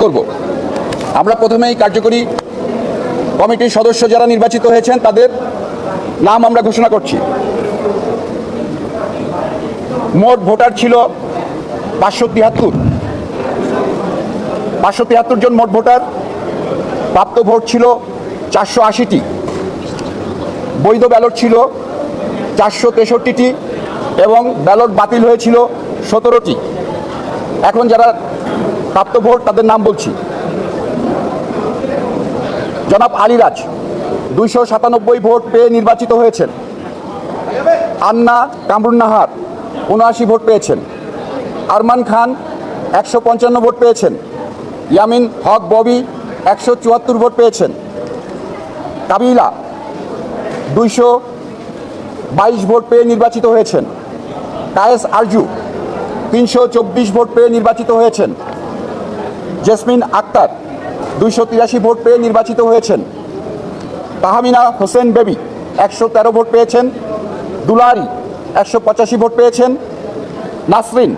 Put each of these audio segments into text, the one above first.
করব। আমরা প্রথমেই কার্যকরী কমিটির সদস্য যারা নির্বাচিত হয়েছেন তাদের নাম আমরা ঘোষণা করছি। মোট ভোটার ছিল 573 জন মোট ভোটার। প্রাপ্ত ভোট ছিল 480টি। বৈধ ব্যালট ছিল 463টি এবং ব্যালট বাতিল হয়েছিল 17টি। এখন যারা প্রাপ্ত ভোট তাদের নাম বলছি। জনাব আলীরাজ 297 ভোট পেয়ে নির্বাচিত হয়েছেন। আন্না কামরুন্নাহার 79 ভোট পেয়েছেন। আরমান খান 155 ভোট পেয়েছেন। ইয়ামিন হক ববি 174 ভোট পেয়েছেন। কাবিলা 222 ভোট পেয়ে নির্বাচিত হয়েছেন। কায়েস আরজু 324 ভোট পেয়ে নির্বাচিত হয়েছেন। জেসমিন আক্তার 283 ভোট পেয়ে নির্বাচিত হয়েছেন। তাহমিনা হোসেন বেবি 113 ভোট পেয়েছেন। দুলারি 185 ভোট পেয়েছেন। নাসরিন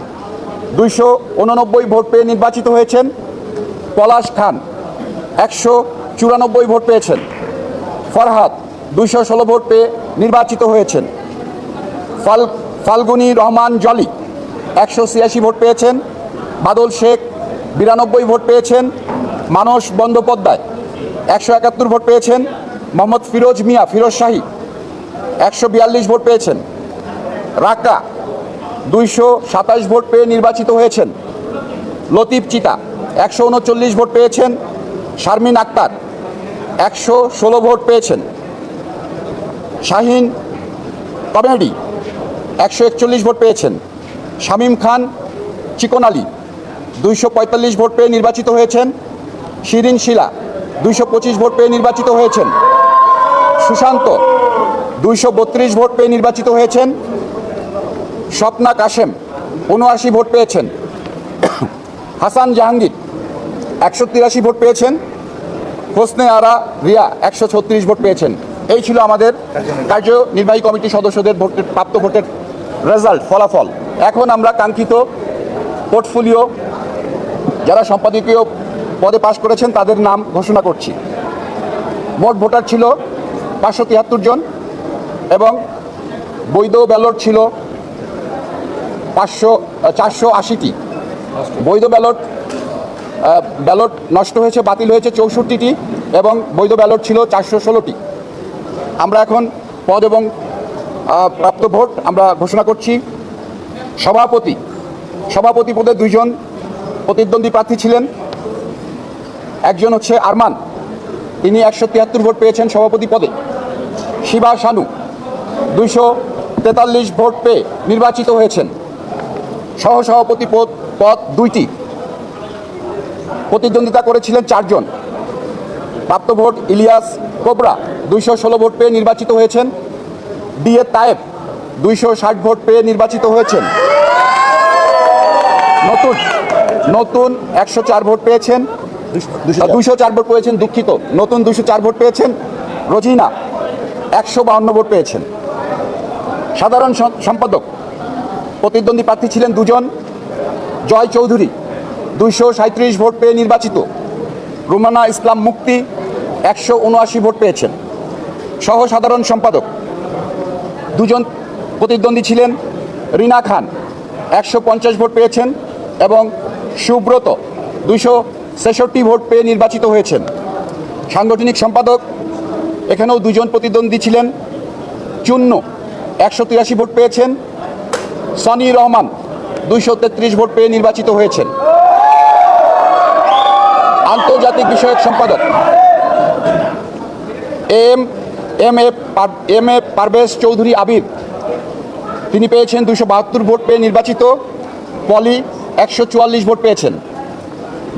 289 ভোট পেয়ে নির্বাচিত হয়েছেন। পলাশ খান 194 ভোট পেয়েছেন। ফরহাদ 216 ভোট পেয়ে নির্বাচিত হয়েছেন। ফাল্গুনী রহমান জলি 186 ভোট পেয়েছেন। বাদল শেখ 92 ভোট পেয়েছেন। মানস বন্দ্যোপাধ্যায় 171 ভোট পেয়েছেন। মোহাম্মদ ফিরোজ মিয়া ফিরোজ শাহী 142 ভোট পেয়েছেন। রাকা 227 ভোট পেয়ে নির্বাচিত হয়েছেন। লতিফ চিতা 139 ভোট পেয়েছেন। শারমিন আক্তার 116 ভোট পেয়েছেন। শাহিন কমেডি 141 ভোট পেয়েছেন। শামীম খান চিকন আলী 245 ভোট পেয়ে নির্বাচিত হয়েছেন। শিরিন শিলা 225 ভোট পেয়ে নির্বাচিত হয়েছেন। সুশান্ত 232 ভোট পেয়ে নির্বাচিত হয়েছেন। স্বপ্না কাশেম 79 ভোট পেয়েছেন। হাসান জাহাঙ্গীর 183 ভোট পেয়েছেন। হোসনে আরা রিয়া 136 ভোট পেয়েছেন। এই ছিল আমাদের কার্যনির্বাহী কমিটির সদস্যদের ভোটের প্রাপ্ত ভোটের রেজাল্ট ফলাফল। এখন আমরা কাঙ্ক্ষিত পোর্টফোলিও যারা সম্পাদকীয় পদে পাশ করেছেন তাদের নাম ঘোষণা করছি। মোট ভোটার ছিল 573 জন এবং বৈধ ব্যালট ছিল 480টি। বৈধ ব্যালট নষ্ট হয়েছে বাতিল হয়েছে 64টি এবং বৈধ ব্যালট ছিল 416টি। আমরা এখন পদ এবং প্রাপ্ত ভোট আমরা ঘোষণা করছি। সভাপতি পদে 2 জন প্রতিদ্বন্দ্বী প্রার্থী ছিলেন। একজন হচ্ছে আরমান, তিনি 173 ভোট পেয়েছেন সভাপতি পদে। শিবা শানু 243 ভোট পেয়ে নির্বাচিত হয়েছেন। সহসভাপতি পদ 2টি প্রতিদ্বন্দ্বিতা করেছিলেন 4 জন। প্রাপ্ত ভোট ইলিয়াস কোবরা 216 ভোট পেয়ে নির্বাচিত হয়েছেন। ডিএ তায়েব 260 ভোট পেয়ে নির্বাচিত হয়েছেন। নতুন 104 ভোট পেয়েছেন। 204 ভোট পেয়েছেন, দুঃখিত, নতুন 204 ভোট পেয়েছেন। রোজিনা 152 ভোট পেয়েছেন। সাধারণ সম্পাদক প্রতিদ্বন্দ্বী প্রার্থী ছিলেন 2 জন। জয় চৌধুরী 237 ভোট পেয়ে নির্বাচিত। রুমানা ইসলাম মুক্তি 179 ভোট পেয়েছেন। সহ সাধারণ সম্পাদক 2 জন প্রতিদ্বন্দ্বী ছিলেন। রিনা খান 150 ভোট পেয়েছেন এবং সুব্রত 266 ভোট পেয়ে নির্বাচিত হয়েছেন। সাংগঠনিক সম্পাদক এখানেও 2 জন প্রতিদ্বন্দ্বী ছিলেন। চুন্নু 183 ভোট পেয়েছেন। সনি রহমান 233 ভোট পেয়ে নির্বাচিত হয়েছেন। আন্তর্জাতিক বিষয়ক সম্পাদক এম এ পারভেজ চৌধুরী আবির, তিনি পেয়েছেন 272 ভোট পেয়ে নির্বাচিত। পলি 144 ভোট পেয়েছেন।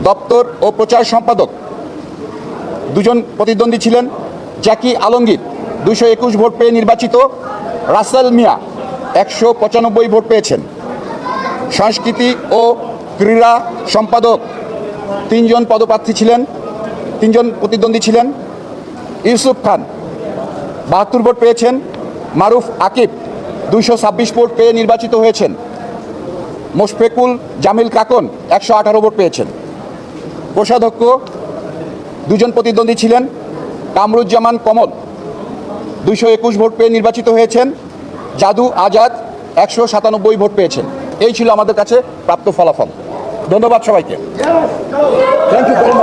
দপ্তর ও প্রচার সম্পাদক 2 জন প্রতিদ্বন্দ্বী ছিলেন। জ্যাকি আলমগীর 221 ভোট পেয়ে নির্বাচিত। রাসেল মিয়া 195 ভোট পেয়েছেন। সংস্কৃতি ও ক্রীড়া সম্পাদক 3 জন পদপ্রার্থী ছিলেন, 3 জন প্রতিদ্বন্দ্বী ছিলেন। ইউসুফ খান 72 ভোট পেয়েছেন। মারুফ আকিব 226 ভোট পেয়ে নির্বাচিত হয়েছেন। মোশফেকুল জামিল কাকন 118 ভোট পেয়েছেন। কোষাধ্যক্ষ দুজন প্রতিদ্বন্দ্বী ছিলেন। কামরুজ্জামান কমল 221 ভোট পেয়ে নির্বাচিত হয়েছেন। জাদু আজাদ 197 ভোট পেয়েছেন। এই ছিল আমাদের কাছে প্রাপ্ত ফলাফল। ধন্যবাদ সবাইকে। Thank you.